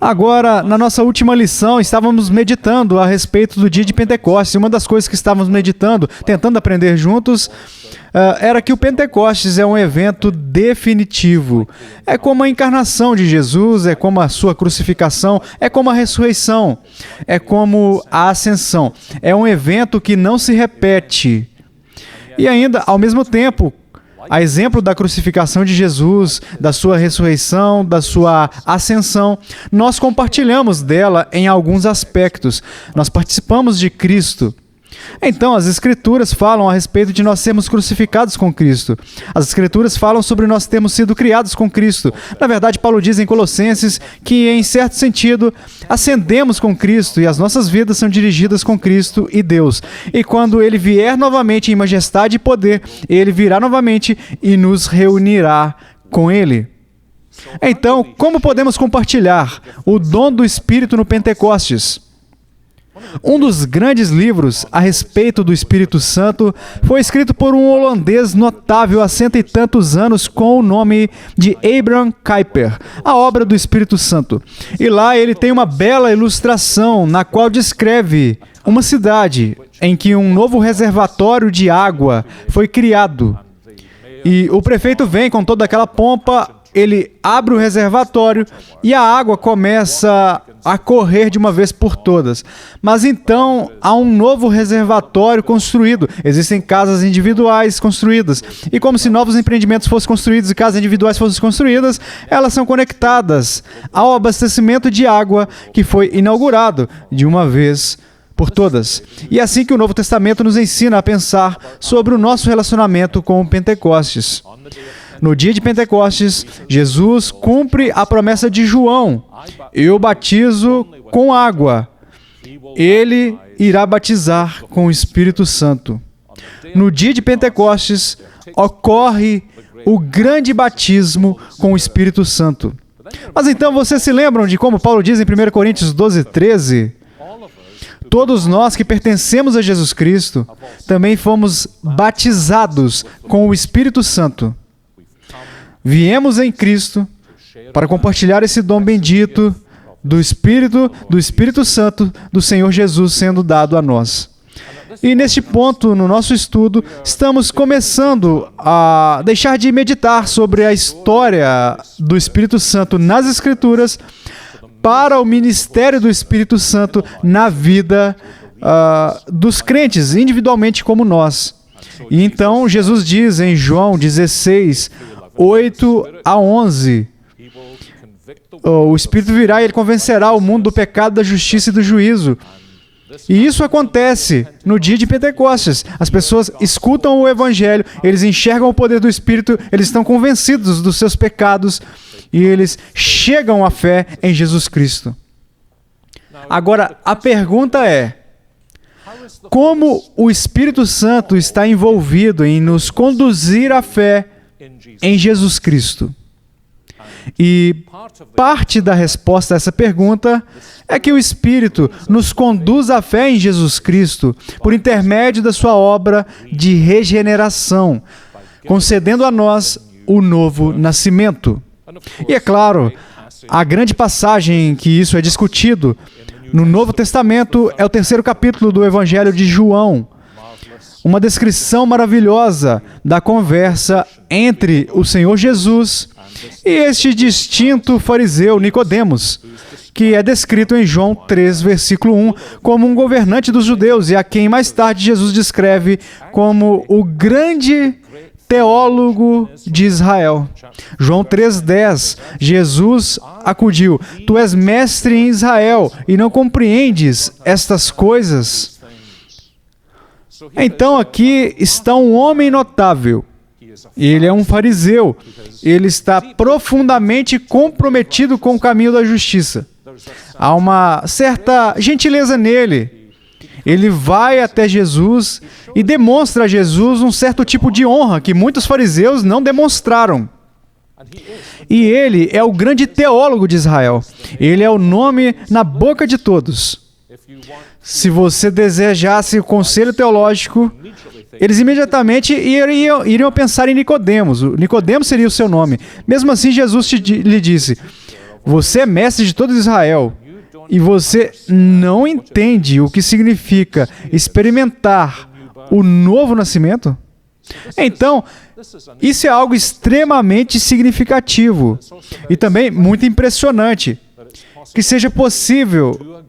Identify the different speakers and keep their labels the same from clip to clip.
Speaker 1: Agora, na nossa última lição, estávamos meditando a respeito do dia de Pentecostes. Uma das coisas que estávamos meditando, tentando aprender juntos, era que o Pentecostes é um evento definitivo. É como a encarnação de Jesus, é como a sua crucificação, é como a ressurreição, é como a ascensão. É um evento que não se repete. E ainda, ao mesmo tempo, a exemplo da crucificação de Jesus, da sua ressurreição, da sua ascensão, nós compartilhamos dela em alguns aspectos. Nós participamos de Cristo. Então, as Escrituras falam a respeito de nós sermos crucificados com Cristo. As Escrituras falam sobre nós termos sido criados com Cristo. Na verdade, Paulo diz em Colossenses que, em certo sentido, ascendemos com Cristo e as nossas vidas são dirigidas com Cristo e Deus. E quando Ele vier novamente em majestade e poder, Ele virá novamente e nos reunirá com Ele. Então, como podemos compartilhar o dom do Espírito no Pentecostes? Um dos grandes livros a respeito do Espírito Santo foi escrito por um holandês notável há 100 e tantos anos com o nome de Abraham Kuyper, a obra do Espírito Santo. E lá ele tem uma bela ilustração na qual descreve uma cidade em que um novo reservatório de água foi criado. E o prefeito vem com toda aquela pompa, ele abre o reservatório e a água começa a correr de uma vez por todas. Mas então há um novo reservatório construído. Existem casas individuais construídas. E como se novos empreendimentos fossem construídos e casas individuais fossem construídas, elas são conectadas ao abastecimento de água que foi inaugurado de uma vez por todas. E é assim que o Novo Testamento nos ensina a pensar sobre o nosso relacionamento com o Pentecostes. No dia de Pentecostes, Jesus cumpre a promessa de João: eu batizo com água. Ele irá batizar com o Espírito Santo. No dia de Pentecostes, ocorre o grande batismo com o Espírito Santo. Mas então vocês se lembram de como Paulo diz em 1 Coríntios 12:13? Todos nós que pertencemos a Jesus Cristo também fomos batizados com o Espírito Santo. Viemos em Cristo para compartilhar esse dom bendito do Espírito Santo do Senhor Jesus sendo dado a nós. E neste ponto, no nosso estudo, estamos começando a deixar de meditar sobre a história do Espírito Santo nas Escrituras para o ministério do Espírito Santo na vida dos crentes, individualmente como nós. E então, Jesus diz em João 16, 8 a 11, o Espírito virá e ele convencerá o mundo do pecado, da justiça e do juízo. E isso acontece no dia de Pentecostes. As pessoas escutam o Evangelho, eles enxergam o poder do Espírito, eles estão convencidos dos seus pecados e eles chegam à fé em Jesus Cristo. Agora, a pergunta é: como o Espírito Santo está envolvido em nos conduzir à fé em Jesus Cristo? E parte da resposta a essa pergunta é que o Espírito nos conduz à fé em Jesus Cristo por intermédio da sua obra de regeneração, concedendo a nós o novo nascimento. E é claro, a grande passagem em que isso é discutido no Novo Testamento é o 3º capítulo do Evangelho de João. Uma descrição maravilhosa da conversa entre o Senhor Jesus e este distinto fariseu Nicodemos, que é descrito em João 3, versículo 1, como um governante dos judeus e a quem mais tarde Jesus descreve como o grande teólogo de Israel. João 3,10, Jesus acudiu: tu és mestre em Israel e não compreendes estas coisas? Então aqui está um homem notável. Ele é um fariseu. Ele está profundamente comprometido com o caminho da justiça. Há uma certa gentileza nele. Ele vai até Jesus e demonstra a Jesus um certo tipo de honra que muitos fariseus não demonstraram. E ele é o grande teólogo de Israel. Ele é o nome na boca de todos. Se você desejasse o conselho teológico, eles imediatamente iriam pensar em Nicodemos. Nicodemos seria o seu nome. Mesmo assim, Jesus lhe disse: Você é mestre de todo Israel e você não entende o que significa experimentar o novo nascimento? Então, isso é algo extremamente significativo e também muito impressionante. Que seja possível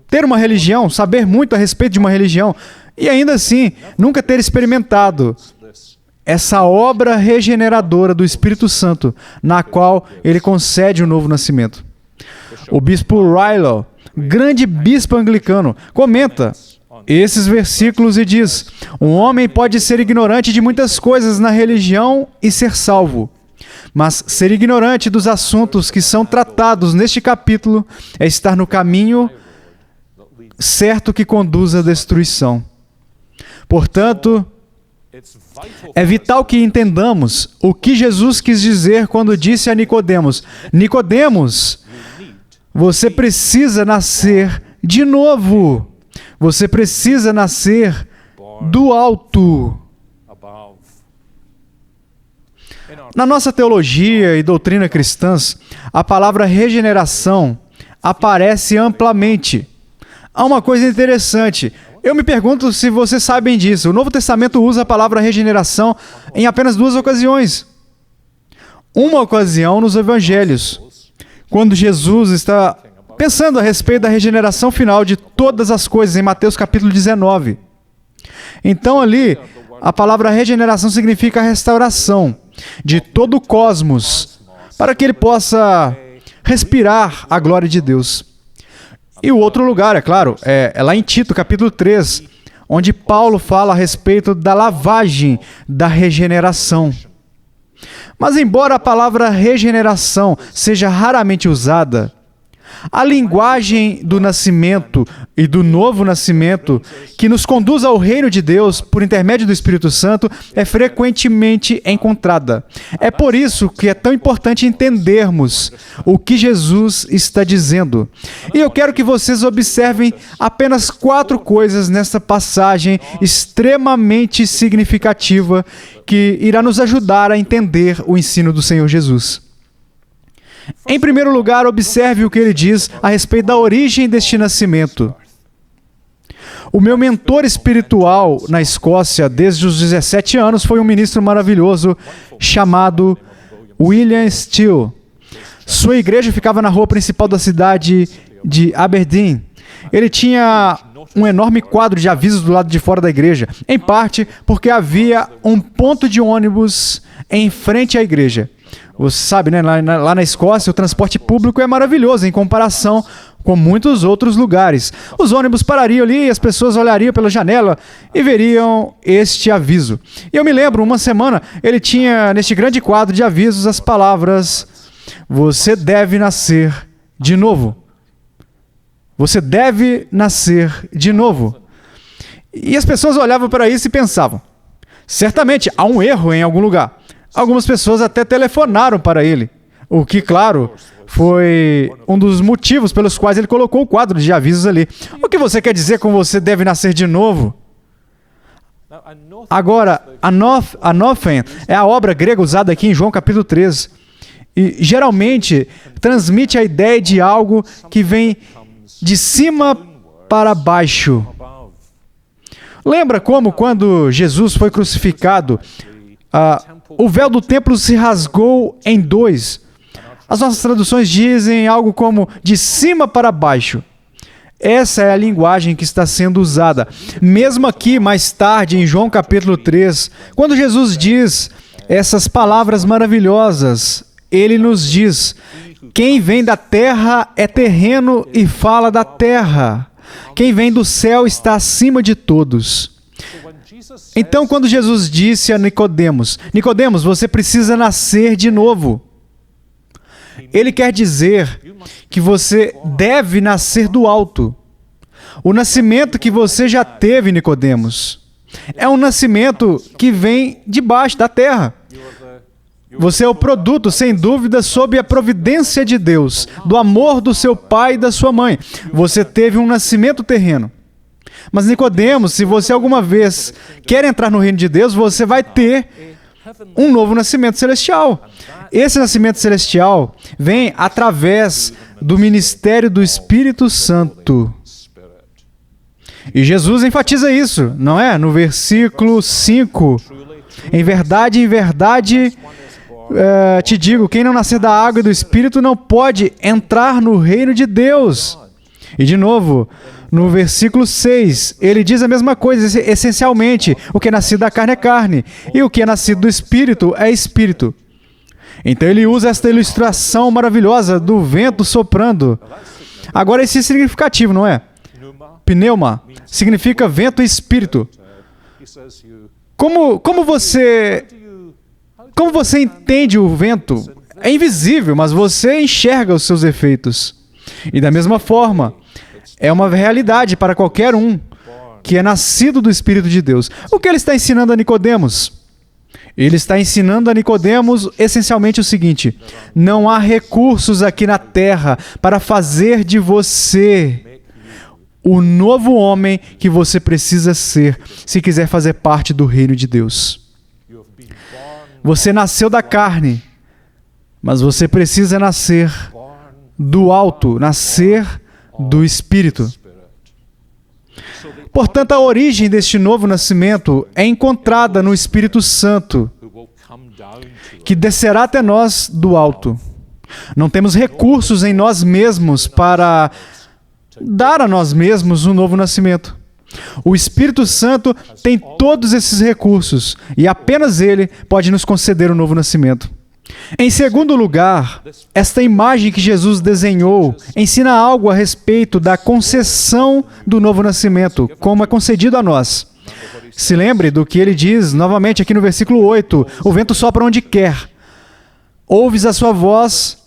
Speaker 1: ter uma religião, saber muito a respeito de uma religião e ainda assim nunca ter experimentado essa obra regeneradora do Espírito Santo, na qual ele concede o novo nascimento. O bispo Rylow, grande bispo anglicano, comenta esses versículos e diz: um homem pode ser ignorante de muitas coisas na religião e ser salvo, mas ser ignorante dos assuntos que são tratados neste capítulo é estar no caminho certo que conduz à destruição. Portanto, é vital que entendamos o que Jesus quis dizer quando disse a Nicodemos: Nicodemos, você precisa nascer de novo. Você precisa nascer do alto. Na nossa teologia e doutrina cristãs, a palavra regeneração aparece amplamente. Há uma coisa interessante. Eu me pergunto se vocês sabem disso. O Novo Testamento usa a palavra regeneração em apenas 2 ocasiões. Uma ocasião nos Evangelhos, quando Jesus está pensando a respeito da regeneração final de todas as coisas, em Mateus capítulo 19. Então ali, a palavra regeneração significa a restauração de todo o cosmos, para que ele possa respirar a glória de Deus. E o outro lugar, é claro, é lá em Tito, capítulo 3, onde Paulo fala a respeito da lavagem da regeneração. Mas embora a palavra regeneração seja raramente usada, a linguagem do nascimento e do novo nascimento, que nos conduz ao reino de Deus por intermédio do Espírito Santo, é frequentemente encontrada. É por isso que é tão importante entendermos o que Jesus está dizendo. E eu quero que vocês observem apenas 4 coisas nessa passagem extremamente significativa que irá nos ajudar a entender o ensino do Senhor Jesus. Em primeiro lugar, observe o que ele diz a respeito da origem deste nascimento. O meu mentor espiritual na Escócia, desde os 17 anos, foi um ministro maravilhoso chamado William Steele. Sua igreja ficava na rua principal da cidade de Aberdeen. Ele tinha um enorme quadro de avisos do lado de fora da igreja, em parte porque havia um ponto de ônibus em frente à igreja. Você sabe, né? Lá na Escócia, o transporte público é maravilhoso em comparação com muitos outros lugares. Os ônibus parariam ali e as pessoas olhariam pela janela e veriam este aviso. E eu me lembro, uma semana, ele tinha neste grande quadro de avisos as palavras: você deve nascer de novo. Você deve nascer de novo. E as pessoas olhavam para isso e pensavam: certamente há um erro em algum lugar. Algumas pessoas até telefonaram para ele, o que, claro, foi um dos motivos pelos quais ele colocou o quadro de avisos ali. O que você quer dizer com você deve nascer de novo? Agora, anothen é a obra grega usada aqui em João capítulo 3. E geralmente transmite a ideia de algo que vem de cima para baixo. Lembra como quando Jesus foi crucificado, o véu do templo se rasgou em 2. As nossas traduções dizem algo como de cima para baixo. Essa é a linguagem que está sendo usada. Mesmo aqui, mais tarde, em João capítulo 3, quando Jesus diz essas palavras maravilhosas, ele nos diz: quem vem da terra é terreno e fala da terra. Quem vem do céu está acima de todos. Então, quando Jesus disse a Nicodemos: Nicodemos, você precisa nascer de novo, ele quer dizer que você deve nascer do alto. O nascimento que você já teve, Nicodemos, é um nascimento que vem de baixo da terra. Você é o produto, sem dúvida, sob a providência de Deus, do amor do seu pai e da sua mãe. Você teve um nascimento terreno. Mas, Nicodemos, se você alguma vez quer entrar no reino de Deus, você vai ter um novo nascimento celestial. Esse nascimento celestial vem através do ministério do Espírito Santo. E Jesus enfatiza isso, não é? No versículo 5. Em verdade, te digo, quem não nascer da água e do Espírito não pode entrar no reino de Deus. E de novo, no versículo 6, ele diz a mesma coisa, essencialmente, o que é nascido da carne é carne, e o que é nascido do Espírito é Espírito. Então ele usa esta ilustração maravilhosa do vento soprando. Agora esse é significativo, não é? Pneuma significa vento e espírito. Como você entende o vento? É invisível, mas você enxerga os seus efeitos. E da mesma forma, é uma realidade para qualquer um que é nascido do Espírito de Deus. O que ele está ensinando a Nicodemos? Ele está ensinando a Nicodemos essencialmente o seguinte: não há recursos aqui na terra para fazer de você o novo homem que você precisa ser se quiser fazer parte do reino de Deus. Você nasceu da carne, mas você precisa nascer do alto, nascer do Espírito. Portanto, a origem deste novo nascimento é encontrada no Espírito Santo, que descerá até nós do alto. Não temos recursos em nós mesmos para dar a nós mesmos um novo nascimento. O Espírito Santo tem todos esses recursos e apenas Ele pode nos conceder um novo nascimento. Em segundo lugar, esta imagem que Jesus desenhou ensina algo a respeito da concessão do novo nascimento, como é concedido a nós. Se lembre do que ele diz novamente aqui no versículo 8, o vento sopra onde quer. Ouves a sua voz,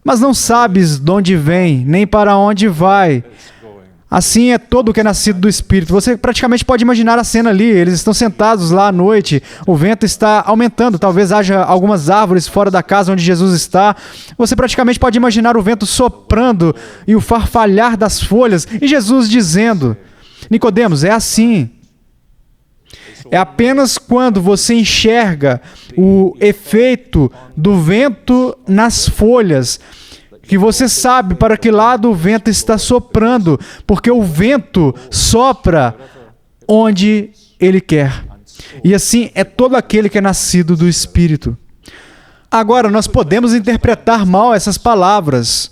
Speaker 1: mas não sabes de onde vem, nem para onde vai. Assim é todo o que é nascido do Espírito. Você praticamente pode imaginar a cena ali. Eles estão sentados lá à noite. O vento está aumentando. Talvez haja algumas árvores fora da casa onde Jesus está. Você praticamente pode imaginar o vento soprando e o farfalhar das folhas. E Jesus dizendo: Nicodemos, é assim. É apenas quando você enxerga o efeito do vento nas folhas que você sabe para que lado o vento está soprando, porque o vento sopra onde ele quer. E assim é todo aquele que é nascido do Espírito. Agora, nós podemos interpretar mal essas palavras,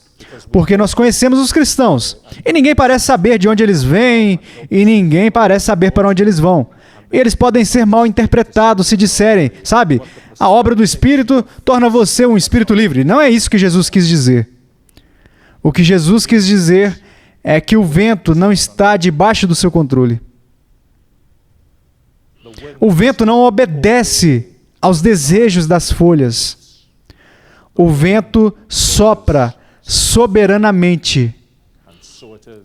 Speaker 1: porque nós conhecemos os cristãos, e ninguém parece saber de onde eles vêm, e ninguém parece saber para onde eles vão. Eles podem ser mal interpretados se disserem, sabe, a obra do Espírito torna você um espírito livre. Não é isso que Jesus quis dizer. O que Jesus quis dizer é que o vento não está debaixo do seu controle. O vento não obedece aos desejos das folhas. O vento sopra soberanamente.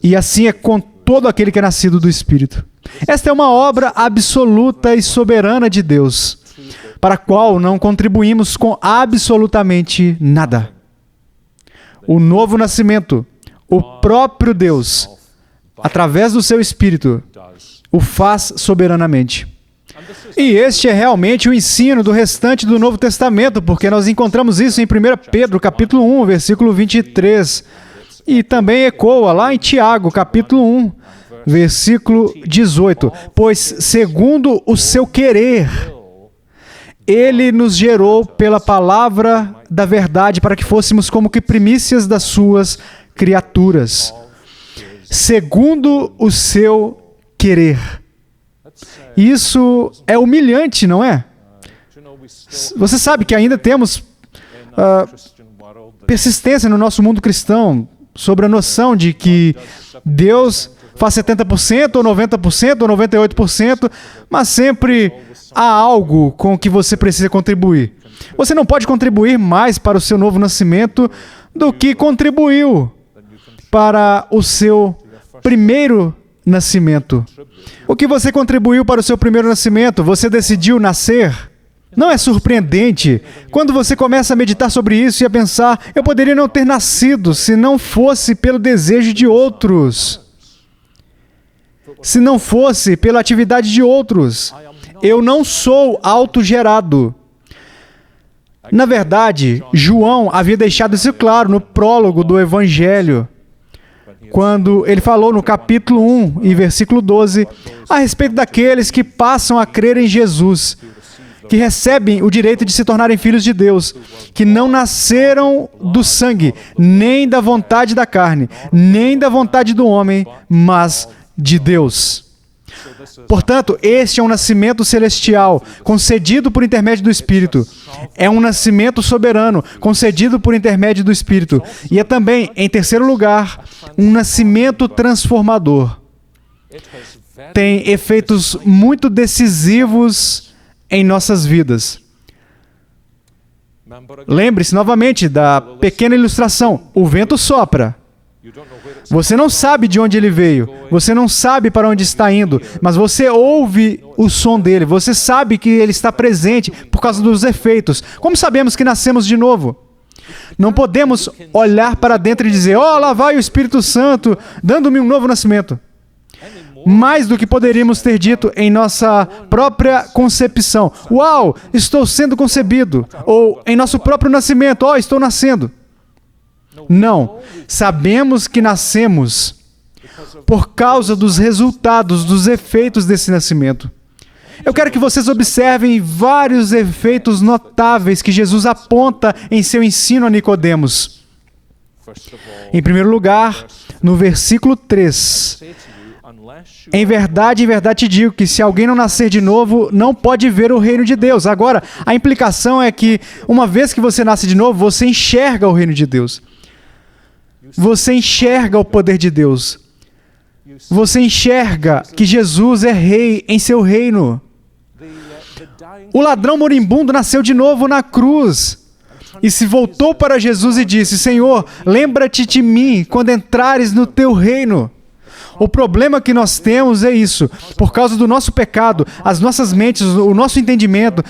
Speaker 1: E assim é com todo aquele que é nascido do Espírito. Esta é uma obra absoluta e soberana de Deus, para a qual não contribuímos com absolutamente nada. O novo nascimento, o próprio Deus, através do seu Espírito, o faz soberanamente. E este é realmente o ensino do restante do Novo Testamento, porque nós encontramos isso em 1 Pedro, capítulo 1, versículo 23, e também ecoa lá em Tiago, capítulo 1, versículo 18. Pois, segundo o seu querer, Ele nos gerou pela palavra da verdade para que fôssemos como que primícias das suas criaturas. Segundo o seu querer. Isso é humilhante, não é? Você sabe que ainda temos persistência no nosso mundo cristão sobre a noção de que Deus faz 70%, ou 90%, ou 98%, mas sempre há algo com que você precisa contribuir. Você não pode contribuir mais para o seu novo nascimento do que contribuiu para o seu primeiro nascimento. O que você contribuiu para o seu primeiro nascimento? Você decidiu nascer? Não é surpreendente quando você começa a meditar sobre isso e a pensar: eu poderia não ter nascido se não fosse pelo desejo de outros, se não fosse pela atividade de outros. Eu não sou autogerado. Na verdade, João havia deixado isso claro no prólogo do Evangelho, quando ele falou no capítulo 1 e versículo 12, a respeito daqueles que passam a crer em Jesus, que recebem o direito de se tornarem filhos de Deus, que não nasceram do sangue, nem da vontade da carne, nem da vontade do homem, mas de Deus. Portanto, este é um nascimento celestial, concedido por intermédio do Espírito. É um nascimento soberano, concedido por intermédio do Espírito. E é também, em terceiro lugar, um nascimento transformador. Tem efeitos muito decisivos em nossas vidas. Lembre-se novamente da pequena ilustração. O vento sopra. Você não sabe de onde ele veio, você não sabe para onde está indo, mas você ouve o som dele, você sabe que ele está presente por causa dos efeitos. Como sabemos que nascemos de novo? Não podemos olhar para dentro e dizer, lá vai o Espírito Santo, dando-me um novo nascimento. Mais do que poderíamos ter dito em nossa própria concepção. Uau, estou sendo concebido. Ou em nosso próprio nascimento, estou nascendo. Não, sabemos que nascemos por causa dos resultados, dos efeitos desse nascimento. Eu quero que vocês observem vários efeitos notáveis que Jesus aponta em seu ensino a Nicodemos. Em primeiro lugar, no versículo 3, em verdade te digo que se alguém não nascer de novo, não pode ver o reino de Deus. Agora, a implicação é que, uma vez que você nasce de novo, você enxerga o reino de Deus. Você enxerga o poder de Deus. Você enxerga que Jesus é rei em seu reino. O ladrão moribundo nasceu de novo na cruz e se voltou para Jesus e disse, Senhor, lembra-te de mim quando entrares no teu reino. O problema que nós temos é isso. Por causa do nosso pecado, as nossas mentes, o nosso entendimento,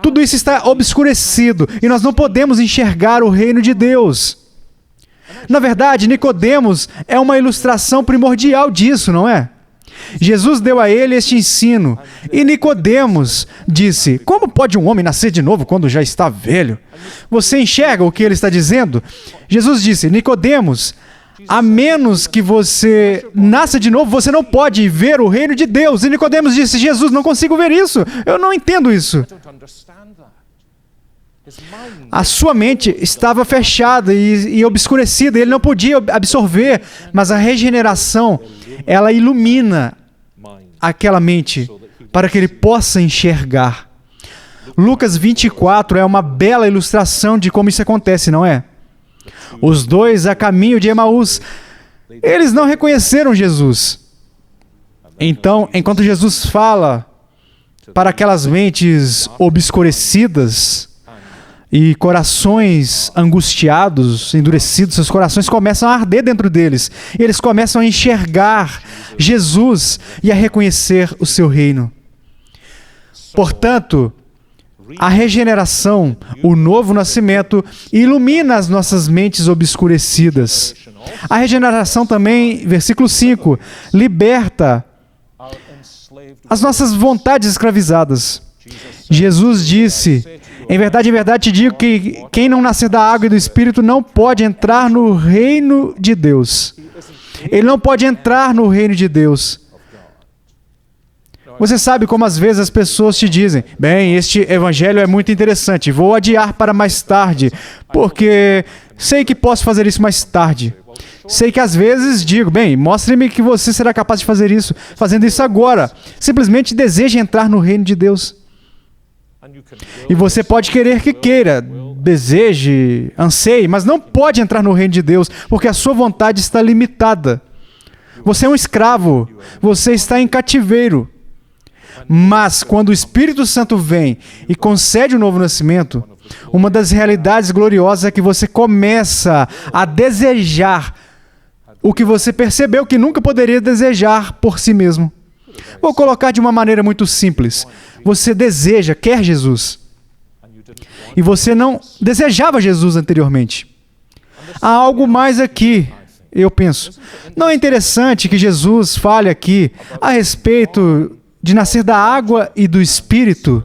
Speaker 1: tudo isso está obscurecido e nós não podemos enxergar o reino de Deus. Na verdade, Nicodemos é uma ilustração primordial disso, não é? Jesus deu a ele este ensino, e Nicodemos disse, como pode um homem nascer de novo quando já está velho? Você enxerga o que ele está dizendo? Jesus disse, Nicodemos, a menos que você nasça de novo, você não pode ver o reino de Deus. E Nicodemos disse, Jesus, não consigo ver isso, eu não entendo isso. A sua mente estava fechada e obscurecida, ele não podia absorver, mas a regeneração, ela ilumina aquela mente para que ele possa enxergar. Lucas 24 é uma bela ilustração de como isso acontece, não é? Os dois a caminho de Emaús, eles não reconheceram Jesus. Então, enquanto Jesus fala para aquelas mentes obscurecidas, e corações angustiados, endurecidos, seus corações começam a arder dentro deles. Eles começam a enxergar Jesus e a reconhecer o seu reino. Portanto, a regeneração, o novo nascimento, ilumina as nossas mentes obscurecidas. A regeneração também, versículo 5, liberta as nossas vontades escravizadas. Jesus disse, em verdade te digo que quem não nascer da água e do Espírito não pode entrar no reino de Deus. Ele não pode entrar no reino de Deus. Você sabe como às vezes as pessoas te dizem, bem, este evangelho é muito interessante, vou adiar para mais tarde, porque sei que posso fazer isso mais tarde. Sei que às vezes digo, bem, mostre-me que você será capaz de fazer isso, fazendo isso agora. Simplesmente deseja entrar no reino de Deus. E você pode querer que queira, deseje, anseie, mas não pode entrar no reino de Deus, porque a sua vontade está limitada. Você é um escravo, você está em cativeiro. Mas quando o Espírito Santo vem e concede o novo nascimento, uma das realidades gloriosas é que você começa a desejar o que você percebeu que nunca poderia desejar por si mesmo. Vou colocar de uma maneira muito simples. Você deseja, quer Jesus. E você não desejava Jesus anteriormente. Há algo mais aqui, eu penso. Não é interessante que Jesus fale aqui a respeito de nascer da água e do Espírito?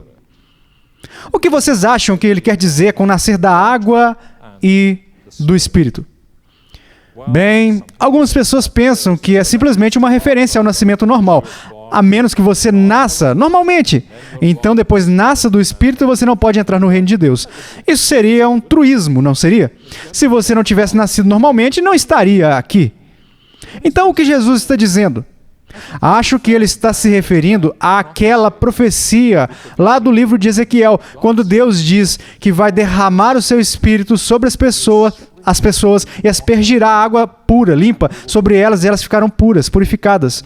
Speaker 1: O que vocês acham que ele quer dizer com nascer da água e do Espírito? Bem, algumas pessoas pensam que é simplesmente uma referência ao nascimento normal, a menos que você nasça normalmente. Então, depois nasça do Espírito, você não pode entrar no reino de Deus. Isso seria um truísmo, não seria? Se você não tivesse nascido normalmente, não estaria aqui. Então, o que Jesus está dizendo? Acho que ele está se referindo àquela profecia lá do livro de Ezequiel, quando Deus diz que vai derramar o seu Espírito sobre as pessoas e aspergirá água pura, limpa, sobre elas e elas ficaram puras, purificadas.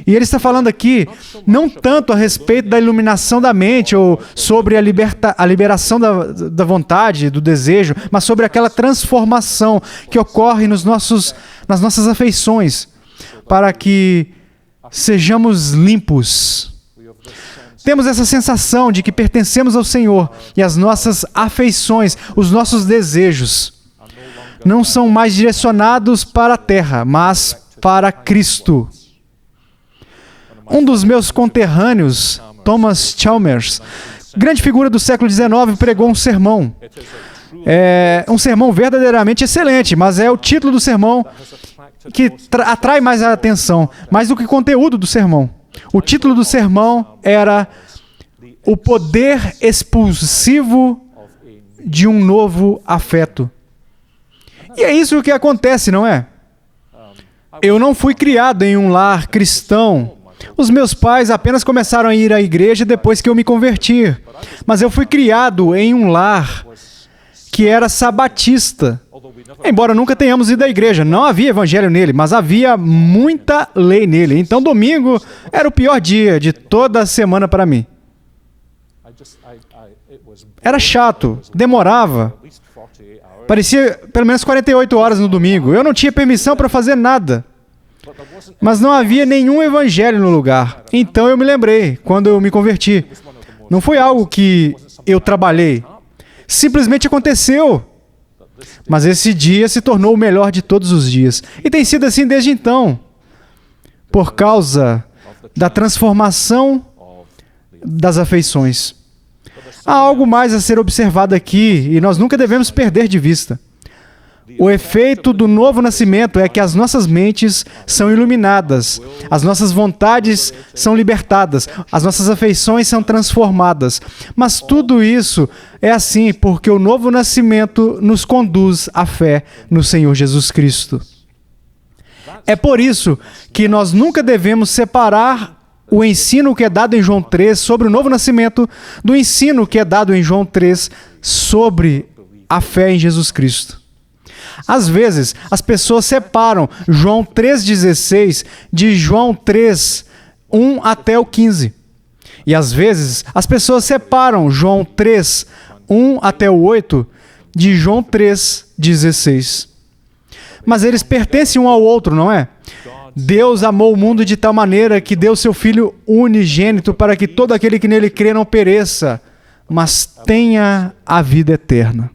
Speaker 1: E ele está falando aqui não tanto a respeito da iluminação da mente ou sobre a liberação da vontade, do desejo, mas sobre aquela transformação que ocorre nas nossas afeições, para que sejamos limpos. Temos essa sensação de que pertencemos ao Senhor e as nossas afeições, os nossos desejos, não são mais direcionados para a terra, mas para Cristo. Um dos meus conterrâneos, Thomas Chalmers, grande figura do século XIX, pregou um sermão. É um sermão verdadeiramente excelente, mas é o título do sermão que atrai mais a atenção, mais do que o conteúdo do sermão. O título do sermão era O Poder Expulsivo de um Novo Afeto. E é isso que acontece, não é? Eu não fui criado em um lar cristão. Os meus pais apenas começaram a ir à igreja depois que eu me converti. Mas eu fui criado em um lar que era sabatista. Embora nunca tenhamos ido à igreja, não havia evangelho nele, mas havia muita lei nele. Então, domingo era o pior dia de toda a semana para mim. Era chato, demorava. Parecia pelo menos 48 horas no domingo. Eu não tinha permissão para fazer nada. Mas não havia nenhum evangelho no lugar. Então eu me lembrei, quando eu me converti. Não foi algo que eu trabalhei. Simplesmente aconteceu. Mas esse dia se tornou o melhor de todos os dias. E tem sido assim desde então. Por causa da transformação das afeições. Há algo mais a ser observado aqui e nós nunca devemos perder de vista. O efeito do novo nascimento é que as nossas mentes são iluminadas, as nossas vontades são libertadas, as nossas afeições são transformadas. Mas tudo isso é assim porque o novo nascimento nos conduz à fé no Senhor Jesus Cristo. É por isso que nós nunca devemos separar o ensino que é dado em João 3 sobre o novo nascimento do ensino que é dado em João 3 sobre a fé em Jesus Cristo. Às vezes, as pessoas separam João 3,16 de João 3, 1 até o 15. E às vezes, as pessoas separam João 3, 1 até o 8 de João 3, 16. Mas eles pertencem um ao outro, não é? Deus amou o mundo de tal maneira que deu seu Filho unigênito para que todo aquele que nele crê não pereça, mas tenha a vida eterna.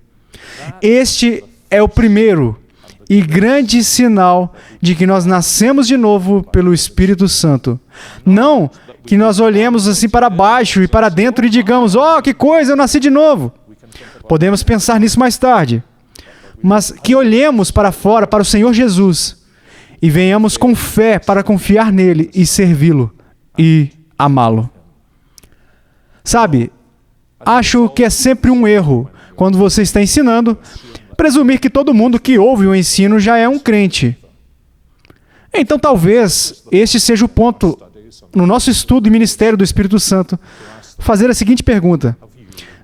Speaker 1: Este é o primeiro e grande sinal de que nós nascemos de novo pelo Espírito Santo. Não que nós olhemos assim para baixo e para dentro e digamos, oh, que coisa, eu nasci de novo. Podemos pensar nisso mais tarde. Mas que olhemos para fora, para o Senhor Jesus, e venhamos com fé para confiar nele e servi-lo e amá-lo. Sabe, acho que é sempre um erro, quando você está ensinando, presumir que todo mundo que ouve o ensino já é um crente. Então talvez este seja o ponto, no nosso estudo e ministério do Espírito Santo, fazer a seguinte pergunta: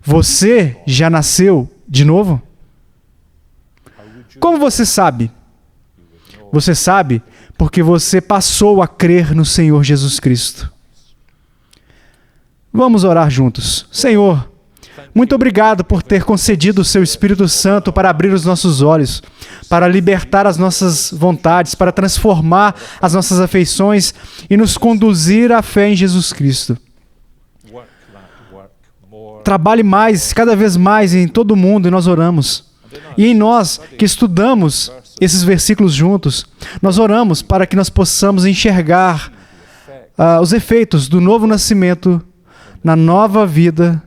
Speaker 1: você já nasceu de novo? Como você sabe? Você sabe porque você passou a crer no Senhor Jesus Cristo. Vamos orar juntos. Senhor, muito obrigado por ter concedido o seu Espírito Santo para abrir os nossos olhos, para libertar as nossas vontades, para transformar as nossas afeições e nos conduzir à fé em Jesus Cristo. Trabalhe mais, cada vez mais em todo o mundo, e nós oramos. E em nós que estudamos esses versículos juntos, nós oramos para que nós possamos enxergar os efeitos do novo nascimento na nova vida,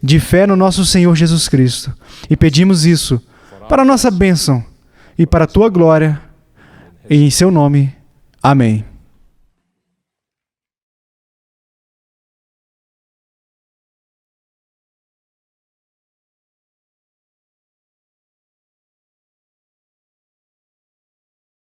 Speaker 1: de fé no nosso Senhor Jesus Cristo. E pedimos isso para a nossa bênção e para a tua glória. E em seu nome, amém.